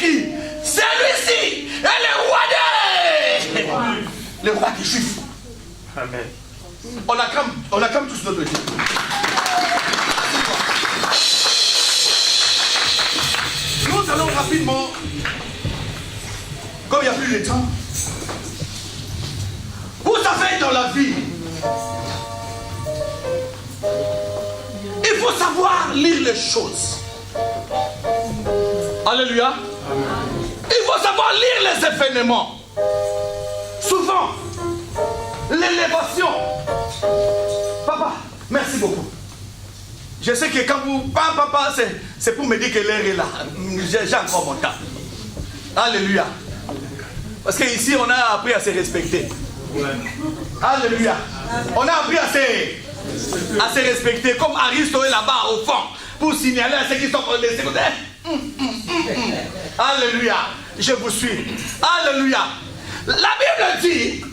qui? Celui-ci est le roi des... Le roi des Juifs. Amen. On acclame tous notre Dieu. Nous allons rapidement, comme il n'y a plus de temps. Vous savez, dans la vie, il faut savoir lire les choses. Alléluia. Il faut savoir lire les événements. Souvent, l'élévation. Papa, merci beaucoup. Je sais que quand vous... Papa, c'est pour me dire que l'heure est là. J'ai encore mon temps. Alléluia. Parce qu'ici, on a appris à se respecter. Alléluia. On a appris à se respecter. Comme Aristo est là-bas au fond. Pour signaler à ceux qui sont laissés. Alléluia. Je vous suis. Alléluia. La Bible dit,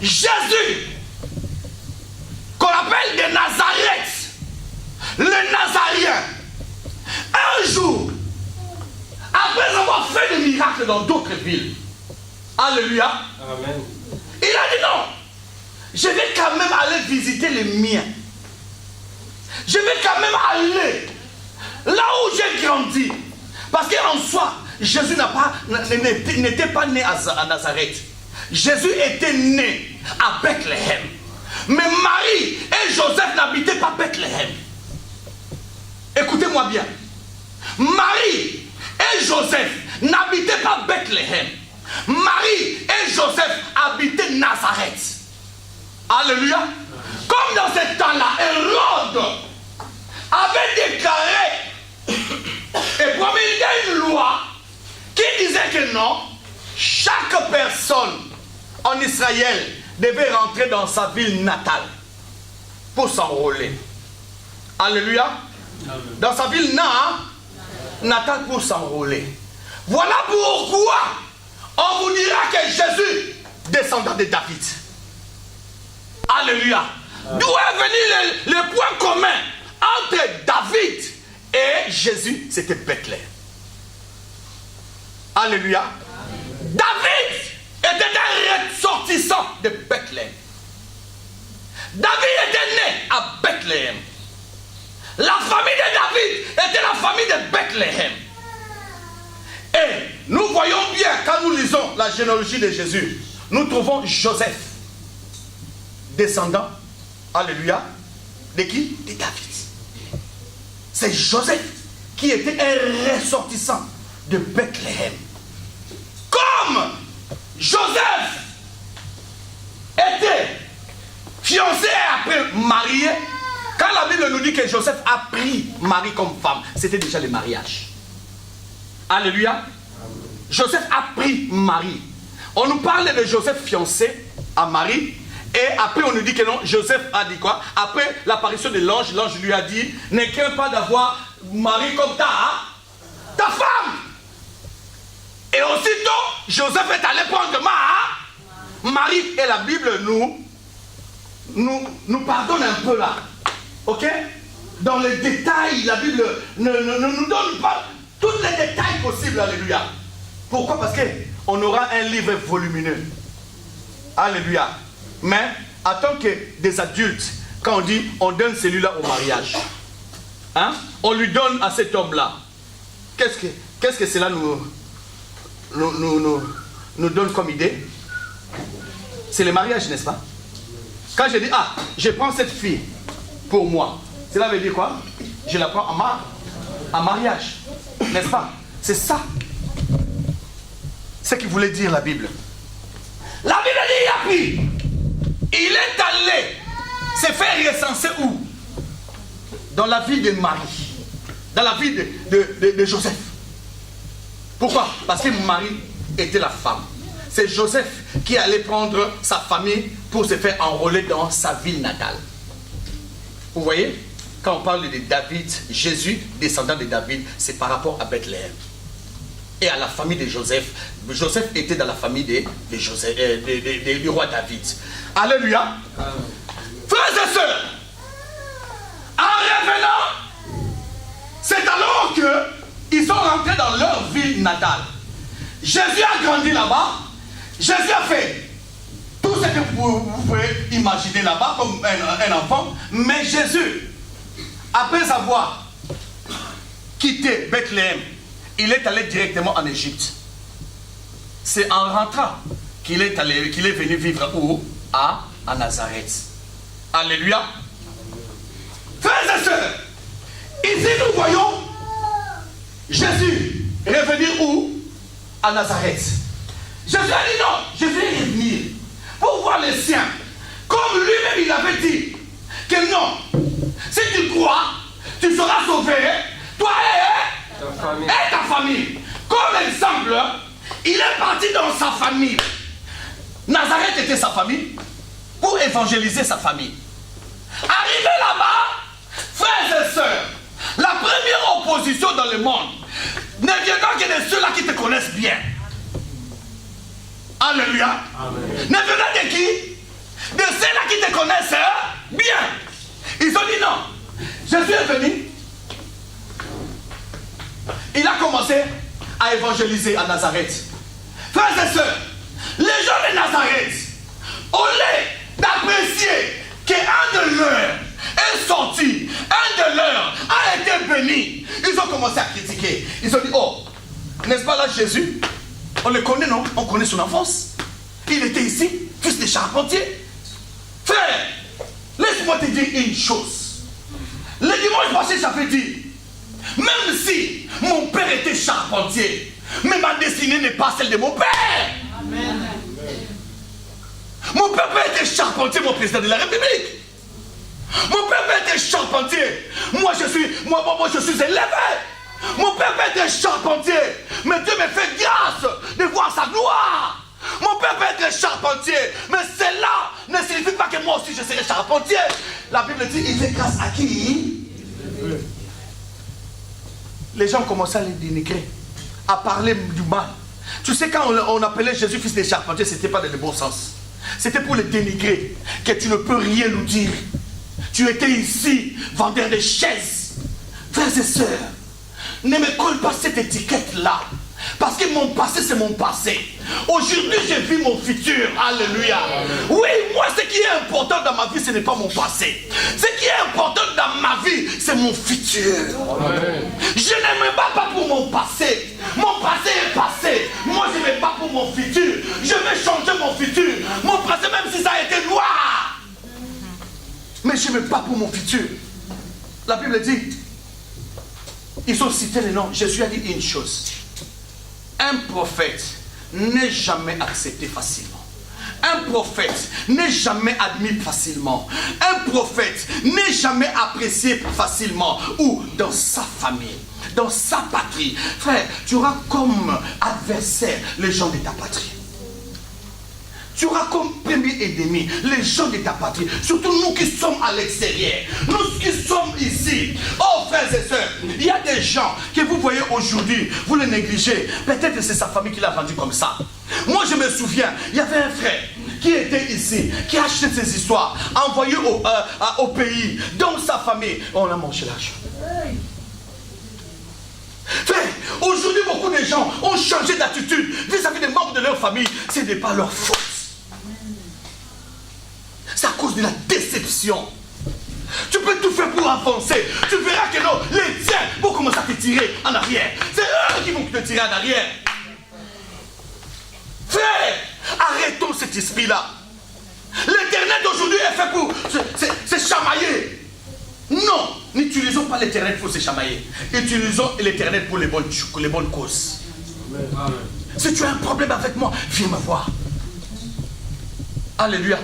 Jésus, qu'on appelle de Nazareth, le Nazarien, un jour, après avoir fait des miracles dans d'autres villes, alléluia, Amen. il a dit non, je vais quand même aller visiter les miens. Je vais quand même aller là où j'ai grandi. Parce qu'en soi, Jésus n'était pas né à Nazareth. Jésus était né à Bethléem. Mais Marie et Joseph n'habitaient pas Bethléem. Écoutez-moi bien. Marie et Joseph n'habitaient pas Bethléem. Marie et Joseph habitaient Nazareth. Alléluia. Comme dans ce temps-là, Hérode avait déclaré et promulgué une loi qui disait que non, chaque personne en Israël devait rentrer dans sa ville natale pour s'enrôler. Alléluia. Dans sa ville natale pour s'enrôler. Voilà pourquoi on vous dira que Jésus, descendant de David. Alléluia. D'où est venu le point commun entre David et Jésus? C'était Bethléem. Alléluia. David était un ressortissant de Bethléem. David était né à Bethléem. La famille de David était la famille de Bethléem. Et nous voyons bien, quand nous lisons la généalogie de Jésus, nous trouvons Joseph, descendant, alléluia, de qui? De David. C'est Joseph qui était un ressortissant de Bethléem. Comme Joseph était fiancé et après marié, quand la Bible nous dit que Joseph a pris Marie comme femme, c'était déjà le mariage. Alléluia. Joseph a pris Marie. On nous parle de Joseph fiancé à Marie. Et après on nous dit que non, Joseph a dit quoi? Après l'apparition de l'ange, l'ange lui a dit, ne crains pas d'avoir Marie comme ta femme. Et aussitôt, Joseph est allé prendre Marie. Et la Bible nous pardonne un peu là. Ok? Dans les détails, la Bible ne nous donne pas tous les détails possibles. Alléluia. Pourquoi? Parce qu'on aura un livre volumineux. Alléluia. Mais en tant que des adultes, quand on dit on donne celui-là au mariage, hein? On lui donne à cet homme-là. Qu'est-ce que cela nous donne comme idée? C'est le mariage, n'est-ce pas? Quand je dis, je prends cette fille pour moi, cela veut dire quoi? Je la prends en mariage, n'est-ce pas? C'est ça ce qu'il voulait dire la Bible. La Bible dit, il a pris. Il est allé se faire recenser où? Dans la vie de Marie, dans la vie de Joseph. Pourquoi? Parce que Marie était la femme. C'est Joseph qui allait prendre sa famille pour se faire enrôler dans sa ville natale. Vous voyez? Quand on parle de David, Jésus, descendant de David, c'est par rapport à Bethléem. Et à la famille de Joseph. Joseph était dans la famille du roi David. Alléluia. Frères et sœurs, en revenant, c'est alors qu'ils sont rentrés dans leur ville natale. Jésus a grandi là-bas. Jésus a fait tout ce que vous pouvez imaginer là-bas comme un enfant. Mais Jésus, après avoir quitté Bethléem, il est allé directement en Égypte. C'est en rentrant qu'il est venu vivre où? À Nazareth. Alléluia. Frères et sœurs, ici nous voyons Jésus revenir où? À Nazareth. Jésus a dit non, je vais revenir pour voir les siens. Comme lui-même il avait dit que non, si tu crois, tu seras sauvé, toi et ta famille. Comme exemple, il est parti dans sa famille. Nazareth était sa famille pour évangéliser sa famille. Arrivé là-bas, frères et sœurs, la première opposition dans le monde ne viendra que de ceux-là qui te connaissent bien. Alléluia. Amen. Ne viendra de qui? De ceux-là qui te connaissent bien. Ils ont dit non. Jésus est venu. Il a commencé à évangéliser à Nazareth. Frères et sœurs, les gens de Nazareth, au lieu d'apprécier qu'un de leurs est sorti, un de leurs a été béni, ils ont commencé à critiquer. Ils ont dit, oh, n'est-ce pas là Jésus? On le connaît, non? On connaît son enfance. Il était ici, fils de charpentier. Frère, laisse-moi te dire une chose. Le dimanche passé, j'avais dit, même si mon père était charpentier, mais ma destinée n'est pas celle de mon père. Amen. Mon père était charpentier, mon président de la République. Mon père était charpentier. Moi je suis élevé. Mon père était charpentier. Mais Dieu me fait grâce de voir sa gloire. Mon père était charpentier. Mais cela ne signifie pas que moi aussi je serai charpentier. La Bible dit, il fait grâce à qui? Les gens commençaient à les dénigrer, à parler du mal. Tu sais, quand on appelait Jésus fils de charpentier, ce n'était pas dans le bon sens. C'était pour le dénigrer, que tu ne peux rien nous dire. Tu étais ici, vendeur de chaises. Frères et sœurs, ne me colle pas cette étiquette-là. Parce que mon passé, c'est mon passé. Aujourd'hui, je vis mon futur. Alléluia. Oui, moi, ce qui est important dans ma vie, ce n'est pas mon passé. Ce qui est important dans ma vie, c'est mon futur. Amen. Je ne me bats pas pour mon passé. Mon passé est passé. Moi, je me bats pour mon futur. Je vais changer mon futur. Mon passé, même si ça a été noir. Mais je me bats pour mon futur. La Bible dit, ils ont cité les noms. Jésus a dit une chose. Un prophète n'est jamais accepté facilement. Un prophète n'est jamais admis facilement. Un prophète n'est jamais apprécié facilement. Ou dans sa famille, dans sa patrie. Frère, tu auras comme adversaire les gens de ta patrie. Tu auras comme premier ennemi les gens de ta patrie. Surtout nous qui sommes à l'extérieur. Nous qui sommes ici. Oh frères et sœurs, il y a des gens que vous voyez aujourd'hui, vous les négligez. Peut-être que c'est sa famille qui l'a vendu comme ça. Moi je me souviens, il y avait un frère qui était ici, qui a acheté ses histoires, envoyé au pays, dans sa famille. On a mangé l'argent. Frère, aujourd'hui beaucoup de gens ont changé d'attitude vis-à-vis des membres de leur famille. Ce n'est pas leur faute. C'est à cause de la déception. Tu peux tout faire pour avancer. Tu verras que non, les tiens vont commencer à te tirer en arrière. C'est eux qui vont te tirer en arrière. Frère, arrêtons cet esprit-là. L'éternel d'aujourd'hui est fait pour se chamailler. Non, n'utilisons pas l'éternel pour se chamailler. Utilisons l'éternel pour les bonnes causes. Amen. Si tu as un problème avec moi, viens me voir. Alléluia.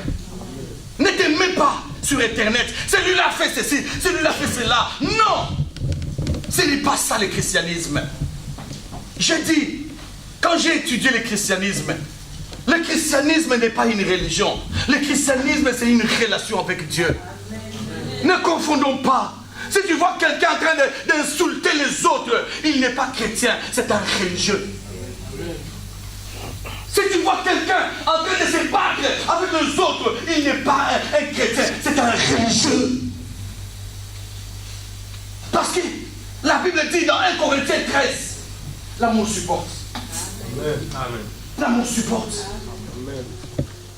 Ne te mets pas sur Internet. Celui-là fait ceci, celui-là fait cela. Non. Ce n'est pas ça le christianisme. J'ai dit, quand j'ai étudié le christianisme n'est pas une religion. Le christianisme, c'est une relation avec Dieu. Ne confondons pas. Si tu vois quelqu'un en train d'insulter les autres, il n'est pas chrétien, c'est un religieux. Si tu vois quelqu'un en train de se battre avec les autres, il n'est pas un chrétien, c'est un religieux. Parce que la Bible dit dans 1 Corinthiens 13, l'amour supporte. L'amour supporte.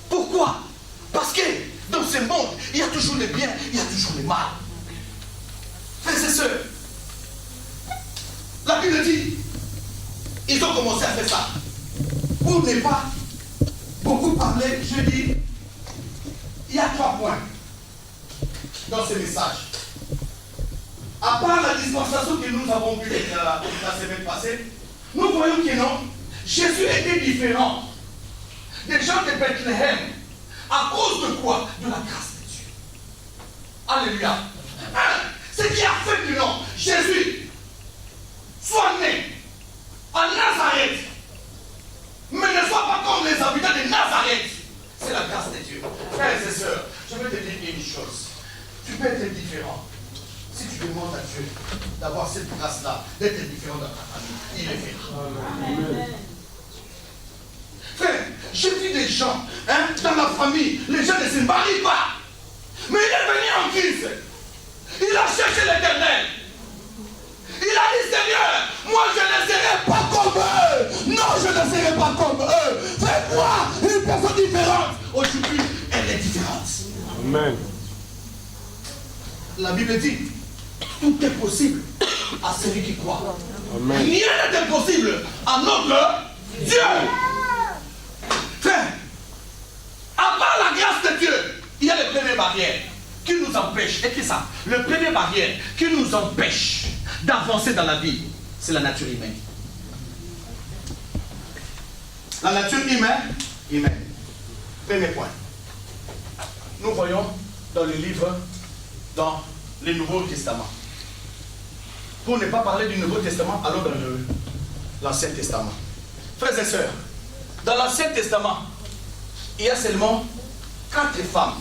Pourquoi? Parce que dans ce monde, il y a toujours le bien, il y a toujours le mal. Frères et sœurs, la Bible dit, ils ont commencé à faire ça. Pour ne pas beaucoup parler, je dis, il y a 3 points dans ce message. À part la dispensation que nous avons vue la semaine passée, nous voyons que non, Jésus était différent des gens de Bethléem. À cause de quoi? De la grâce de Dieu. Alléluia. Ce qui a fait que non, Jésus soit né en Nazareth, mais ne soit pas comme les habitants de Nazareth. C'est la grâce de Dieu. Frères et sœurs, je veux te dire une chose. Tu peux être différent. Si tu demandes à Dieu d'avoir cette grâce-là, d'être différent dans ta famille, il est fait. Amen. Frère, j'ai vu des gens, dans la famille, les gens ne se marient pas. Mais il est venu en Christ. Il a cherché l'Éternel. Il a dit, Seigneur, moi je ne serai pas comme eux. Non, je ne serai pas comme eux. Fais-moi une personne différente. Aujourd'hui, elle est différente. Amen. La Bible dit, tout est possible à celui qui croit. Amen. Rien n'est impossible à notre Dieu. Frère, à part la grâce de Dieu, il y a les premières barrières qui nous empêchent. Et qui ça? Le premier barrière qui nous empêche d'avancer dans la vie, c'est la nature humaine. La nature humaine. Premier point. Nous voyons dans le livre, dans le Nouveau Testament. Pour ne pas parler du Nouveau Testament, allons dans l'Ancien Testament. Frères et sœurs, dans l'Ancien Testament, il y a seulement 4 femmes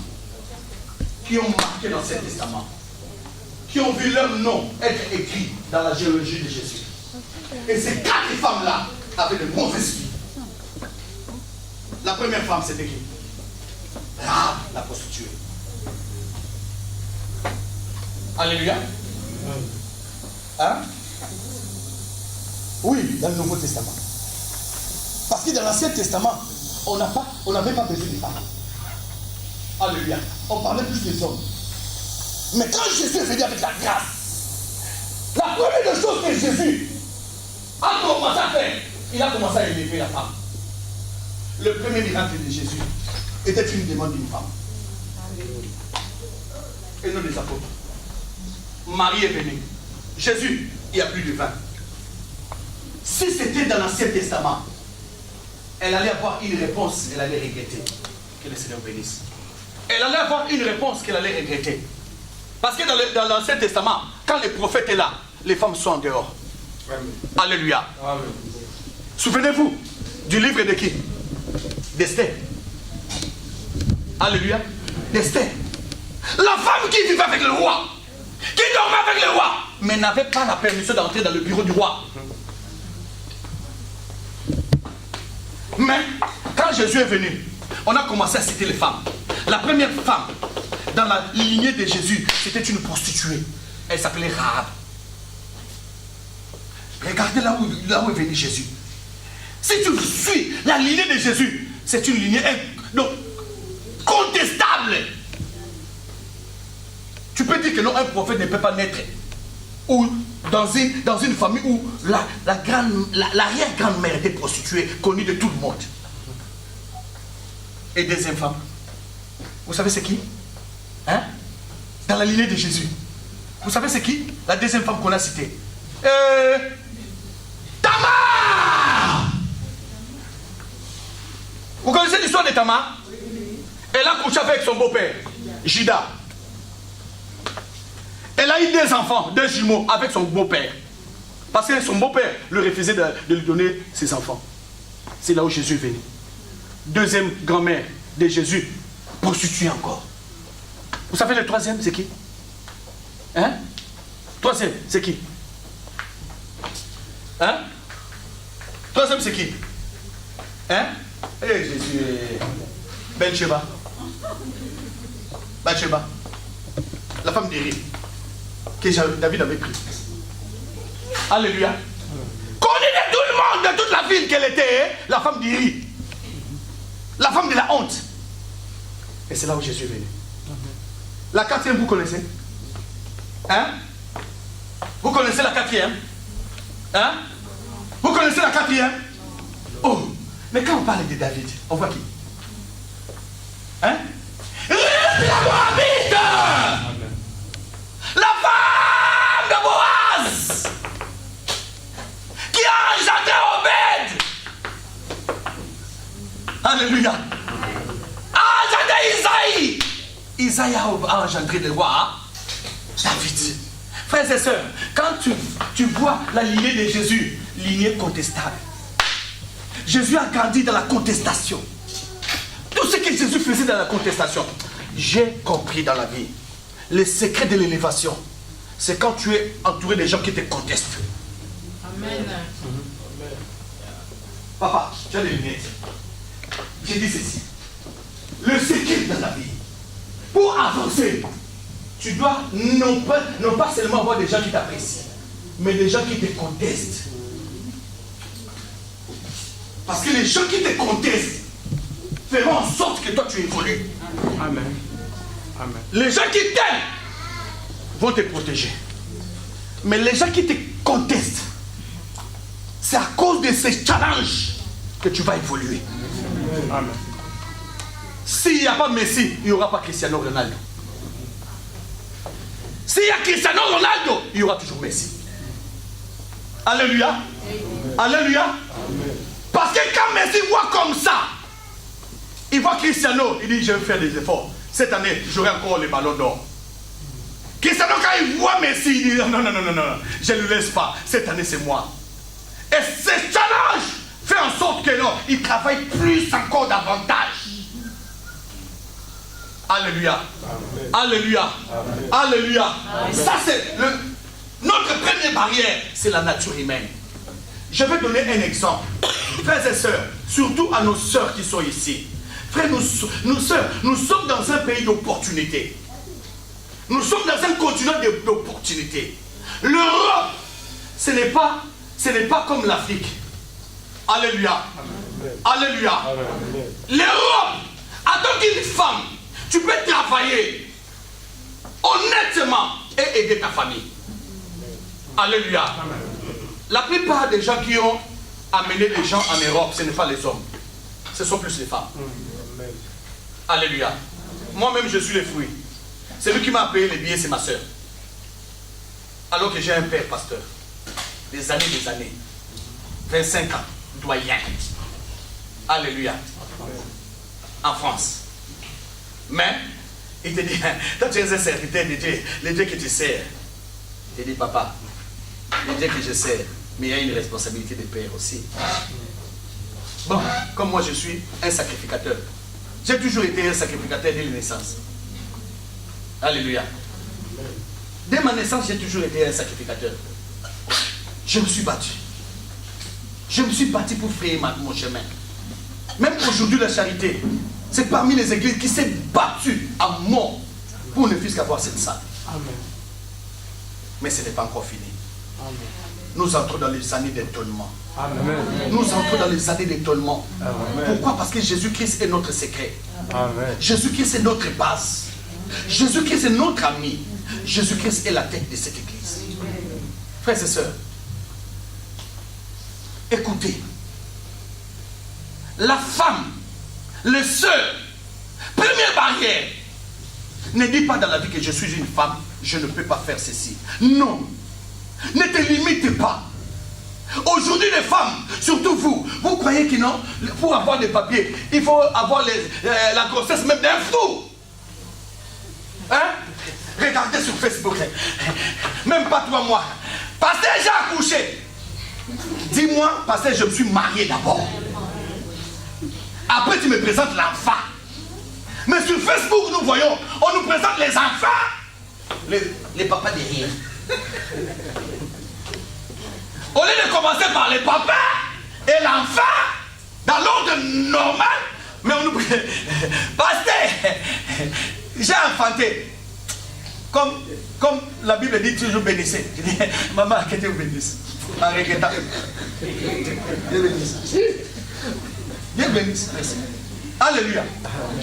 qui ont marqué l'Ancien Testament, qui ont vu leur nom être écrit dans la généalogie de Jésus. Et ces 4 femmes-là avaient de bons esprits. La première femme, c'était qui? Rahab, la prostituée. Alléluia. Hein? Oui, dans le Nouveau Testament. Parce que dans l'Ancien Testament, on n'avait pas besoin des femmes. Alléluia. On parlait plus des hommes. Mais quand Jésus est venu avec la grâce, la première chose que Jésus a commencé à faire, il a commencé à élever la femme. Le premier miracle de Jésus était une demande d'une femme. Et non des apôtres. Marie est venue. Jésus, il n'y a plus de vin. Si c'était dans l'Ancien Testament, elle allait avoir une réponse, elle allait regretter. Que le Seigneur bénisse. Elle allait avoir une réponse qu'elle allait regretter. Parce que dans l'Ancien Testament, quand les prophètes sont là, les femmes sont en dehors. Amen. Alléluia. Amen. Souvenez-vous du livre de qui? D'Esther. Alléluia. D'Esther. La femme qui vivait avec le roi, qui dormait avec le roi, mais n'avait pas la permission d'entrer dans le bureau du roi. Mais quand Jésus est venu, on a commencé à citer les femmes. La première femme dans la lignée de Jésus, c'était une prostituée. Elle s'appelait Rahab. Regardez là où est venu Jésus. Si tu suis la lignée de Jésus, c'est une lignée donc, contestable. Tu peux dire que non, un prophète ne peut pas naître ou dans une famille où l'arrière-grand-mère était prostituée, connue de tout le monde. Et deuxième femme, vous savez c'est qui? Hein? Dans la lignée de Jésus. Vous savez c'est qui? La deuxième femme qu'on a citée. Tamar! Vous connaissez l'histoire de Tamar? Elle a couché avec son beau-père, Juda. Elle a eu 2 enfants, 2 jumeaux avec son beau-père. Parce que son beau-père lui refusait de lui donner ses enfants. C'est là où Jésus est venu. Deuxième grand-mère de Jésus, prostituée encore. Vous savez le troisième, c'est qui? Hein? Troisième, c'est qui? Hein? Troisième, c'est qui? Hein? Eh Jésus, Bathsheba. Bathsheba. La femme d'Élie. Que David avait pris. Alléluia. Connu de tout le monde. femme de toute la ville qu'elle était, la femme d'Iri. La femme de la honte. Et c'est là où Jésus est venu. La quatrième, vous connaissez? Hein? Vous connaissez la quatrième? Hein? Vous connaissez la quatrième? Oh! Mais quand on parle de David, on voit qui? Hein? La Moabite! La femme de Boaz! Qui a engendré Obed! Alléluia! A engendré Isaïe! Isaïe a engendré le roi David. Frères et sœurs, quand tu vois la lignée de Jésus, lignée contestable. Jésus a grandi dans la contestation. Tout ce que Jésus faisait dans la contestation, j'ai compris dans la vie. Le secret de l'élévation, c'est quand tu es entouré des gens qui te contestent. Amen. Papa, tu as les lunettes. J'ai dit ceci. Le secret dans la vie, pour avancer, tu dois non pas seulement avoir des gens qui t'apprécient, mais des gens qui te contestent. Parce que les gens qui te contestent feront en sorte que toi tu évolues. Amen. Amen. Les gens qui t'aiment vont te protéger. Mais les gens qui te contestent, c'est à cause de ces challenges que tu vas évoluer. Amen. S'il n'y a pas Messi, il n'y aura pas Cristiano Ronaldo. S'il y a Cristiano Ronaldo, il y aura toujours Messi. Alléluia. Amen. Alléluia. Amen. Parce que quand Messi voit comme ça, il voit Cristiano, il dit je vais faire des efforts. Cette année, j'aurai encore les ballons d'or. Cristiano, quand il voit Messi, il dit non, je ne le laisse pas. Cette année, c'est moi. Et ce challenge fait en sorte que non, il travaille plus encore davantage. Alléluia. Amen. Alléluia. Amen. Alléluia. Amen. Ça, c'est notre première barrière, c'est la nature humaine. Je vais donner un exemple. Frères et sœurs, surtout à nos sœurs qui sont ici. Frères, nos sœurs, nous sommes dans un pays d'opportunités. Nous sommes dans un continent d'opportunités. L'Europe, ce n'est pas comme l'Afrique. Alléluia. Amen. Alléluia. Amen. L'Europe, en tant qu'une femme, tu peux travailler honnêtement et aider ta famille. Alléluia. Amen. La plupart des gens qui ont amené les gens en Europe, ce n'est pas les hommes. Ce sont plus les femmes. Amen. Alléluia. Moi-même, je suis le fruit. Celui qui m'a payé les billets, c'est ma soeur. Alors que j'ai un père pasteur. Des années. 25 ans, doyen. Alléluia. En France. Mais, il te dit, toi tu es un serviteur de Dieu, le Dieu que tu sers. Il te dit, papa, le Dieu que je sers, mais il y a une responsabilité de père aussi. Bon, comme moi je suis un sacrificateur. J'ai toujours été un sacrificateur dès la naissance. Alléluia. Dès ma naissance, j'ai toujours été un sacrificateur. Je me suis battu. Je me suis battu pour frayer mon chemin. Même aujourd'hui, la charité, c'est parmi les églises qui s'est battue à mort pour ne fût-ce qu'avoir cette salle. Amen. Mais ce n'est pas encore fini. Amen. Nous entrons dans les années d'étonnement. Nous entrons dans les années d'étonnement. Pourquoi? Parce que Jésus-Christ est notre secret. Jésus-Christ est notre base. Jésus-Christ est notre ami. Jésus-Christ est la tête de cette église. Frères et sœurs, écoutez. La femme, le sœur, première barrière. Ne dis pas dans la vie que je suis une femme, je ne peux pas faire ceci. Non. Ne te limite pas. Aujourd'hui, les femmes, surtout vous croyez que non, pour avoir des papiers, il faut avoir la grossesse même d'un fou. Hein? Regardez sur Facebook. Même pas 3 mois. Pasteur, j'ai accouché. Dis-moi, pasteur, je me suis marié d'abord. Après, tu me présentes l'enfant. Mais sur Facebook, nous voyons, on nous présente les enfants. Les papas derrière. Au lieu de commencer par les papas et l'enfant, dans l'ordre normal, mais on nous présente. Pasteur, j'ai enfanté. Comme la Bible dit toujours bénissez. Je dis, maman, que Dieu vous bénisse. En regrettant. Dieu bénisse. Dieu bénisse. Alléluia.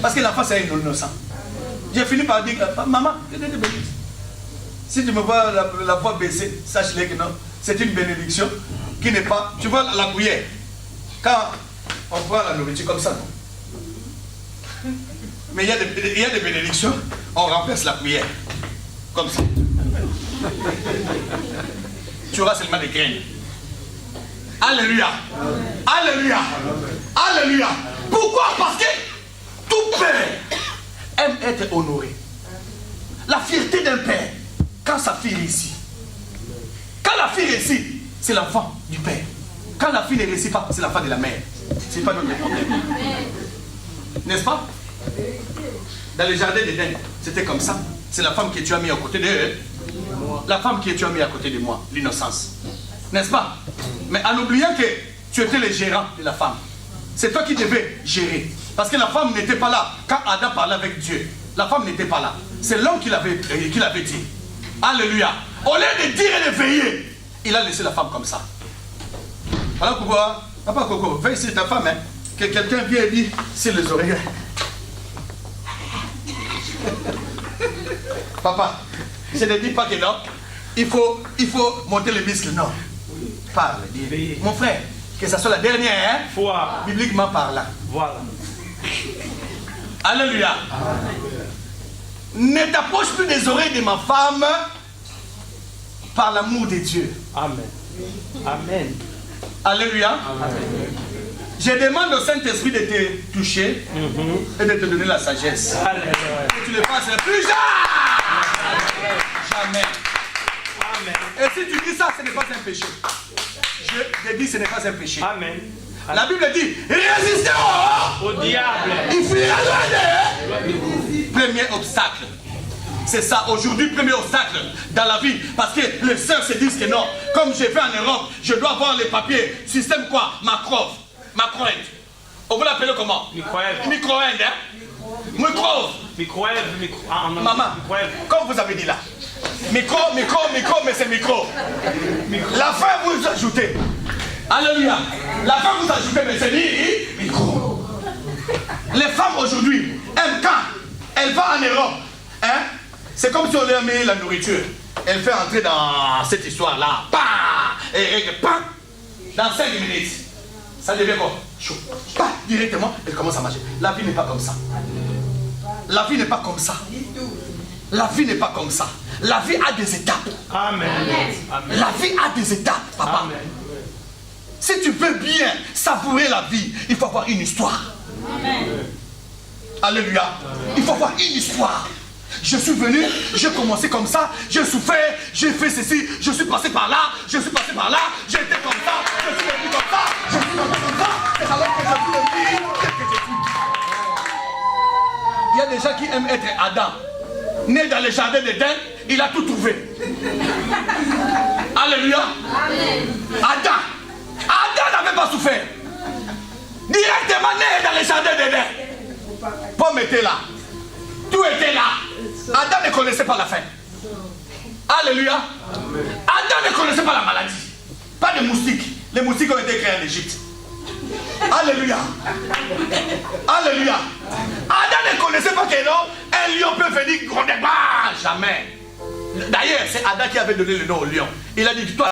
Parce que l'enfant c'est un innocent. J'ai fini par dire, maman, Dieu te bénisse. Si tu me vois la voix baissée, sache-le que non, c'est une bénédiction qui n'est pas. Tu vois la cuillère. Quand on prend la nourriture comme ça, non. Mais il y a des bénédictions, on remplace la cuillère. Comme ça. Tu auras seulement des graines. Alléluia. Alléluia. Alléluia. Pourquoi? Parce que tout père aime être honoré. La fierté d'un père, quand sa fille réussit. Quand la fille réussit, c'est l'enfant du père. Quand la fille ne réussit pas, c'est l'enfant de la mère. Ce n'est pas notre problème. N'est-ce pas? Dans le jardin d'Éden, c'était comme ça. C'est la femme que tu as mis à côté de la femme que tu as mis à côté de moi, l'innocence. N'est-ce pas? Mais en oubliant que tu étais le gérant de la femme. C'est toi qui devais gérer. Parce que la femme n'était pas là quand Adam parlait avec Dieu. La femme n'était pas là. C'est l'homme qui l'avait dit. Alléluia. Au lieu de dire et de veiller, il a laissé la femme comme ça. Alors pourquoi? Papa Coco, veille sur ta femme, hein, que quelqu'un vient et dit sur les oreilles. Papa, je ne dis pas que non. Il faut monter les muscles, non. Parle, dis. Mon frère, que ça soit la dernière, hein, bibliquement parlant. Voilà. Alléluia. Ne t'approche plus des oreilles de ma femme par l'amour de Dieu. Amen. Amen. Alléluia. Amen. Je demande au Saint-Esprit de te toucher et de te donner la sagesse. Alléluia. Que tu le fasses plus jamais. Jamais. Amen. Et si tu dis ça, ce n'est pas un péché. Je te dis, ce n'est pas un péché. Amen. La Bible dit, résistez au diable. Il fuira loin de. Premier obstacle. C'est ça, aujourd'hui, premier obstacle dans la vie. Parce que les sœurs se disent que non, comme j'ai fait en Europe, je dois avoir les papiers. Système quoi? Macrov. Macroède. On vous l'appelle comment? Microève. Microède, hein? Microv. Microève. Maman, comme vous avez dit là. Micro, mais c'est micro. La fin vous ajoutez. Alléluia. La fin vous ajoutez, mais c'est dit micro. Les femmes aujourd'hui aiment quand elles vont en Europe. Hein? C'est comme si on leur met la nourriture. Elle fait entrer dans cette histoire-là. Et dans 5 minutes. Ça devient quoi? Chaud. Directement, elle commence à marcher. La vie n'est pas comme ça. La vie n'est pas comme ça. La vie n'est pas comme ça. La vie a des étapes. Amen. La vie a des étapes, papa. Amen. Si tu veux bien savourer la vie, il faut avoir une histoire. Amen. Alléluia. Amen. Il faut avoir une histoire. Je suis venu, j'ai commencé comme ça, j'ai souffert, j'ai fait ceci, je suis passé par là, je suis passé par là, j'ai été comme ça, je suis venu comme ça, je suis venu comme ça, et alors que je suis venu, qu'est-ce que je suis? Il y a des gens qui aiment être Adam. Né dans le jardin d'Éden, il a tout trouvé. Alléluia. Adam n'avait pas souffert. Directement né dans le jardin d'Éden. Pomme était là. Tout était là. Adam ne connaissait pas la faim. Alléluia. Adam ne connaissait pas la maladie. Pas de moustiques. Les moustiques ont été créés en Égypte. Alléluia. Alléluia. Adam ne connaissait pas que non, un lion peut venir gronder. Jamais. D'ailleurs, c'est Adam qui avait donné le nom au lion. Il a dit, toi